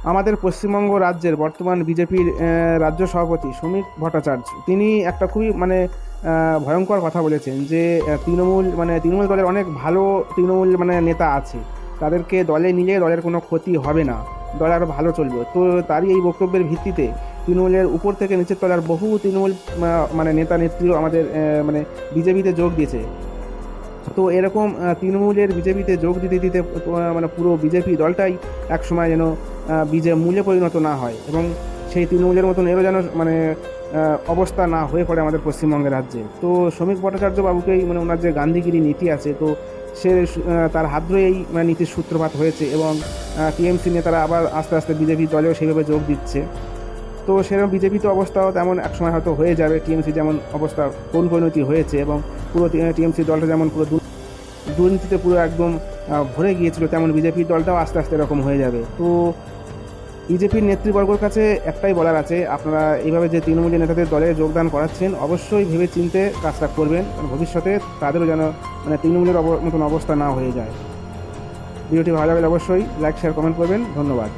আমাদের পশ্চিমবঙ্গ রাজ্যের বর্তমান বিজেপির রাজ্য সভাপতি শ্রমিক ভট্টাচার্য তিনি একটা খুবই ভয়ঙ্কর কথা বলেছেন যে তৃণমূল দলের অনেক ভালো তৃণমূল নেতা আছে, তাদেরকে দলে নিলে দলের কোনো ক্ষতি হবে না, দল আরও ভালো চলবে। তো তারই এই বক্তব্যের ভিত্তিতে তৃণমূলের উপর থেকে নিচের তলার বহু তৃণমূল নেতা নেত্রীও আমাদের বিজেপিতে যোগ দিয়েছে। তো এরকম তৃণমূলের বিজেপিতে যোগ দিতে দিতে পুরো বিজেপি দলটাই একসময় যেন মূলে পরিণত না হয়, এবং সেই তৃণমূলের মতন এরও যেন অবস্থা না হয়ে পড়ে আমাদের পশ্চিমবঙ্গের রাজ্যে। তো শ্রমিক ভট্টাচার্য বাবুকেই ওনার যে গান্ধীগিরি নীতি আছে, তো সে তার হাত ধরেই এই নীতির সূত্রপাত হয়েছে, এবং টিএমসি নেতারা আবার আস্তে আস্তে বিজেপি দলেও সেইভাবে যোগ দিচ্ছে। তো সেরকম বিজেপি তো অবস্থাও তেমন একসময় হয়তো হয়ে যাবে, টিএমসি যেমন অবস্থা কোন পরিণতি হয়েছে, এবং পুরো টিএমসি দলটা যেমন পুরো দুর্নীতিতে পুরো একদম ভরে গিয়েছিল, তেমন বিজেপির দলটাও আস্তে আস্তে এরকম হয়ে যাবে। তো বিজেপির নেতৃবর্গর কাছে একটাই বলার আছে, আপনারা এইভাবে যে তৃণমূলী নেতাদের দলে যোগদান করাচ্ছেন অবশ্যই ভেবে চিন্তে কাজটা করবেন, কারণ ভবিষ্যতে তাদেরও যেন তৃণমূলের মতন অবস্থা না হয়ে যায়। ভিডিওটি ভালো লাগলে অবশ্যই লাইক শেয়ার কমেন্ট করবেন। ধন্যবাদ।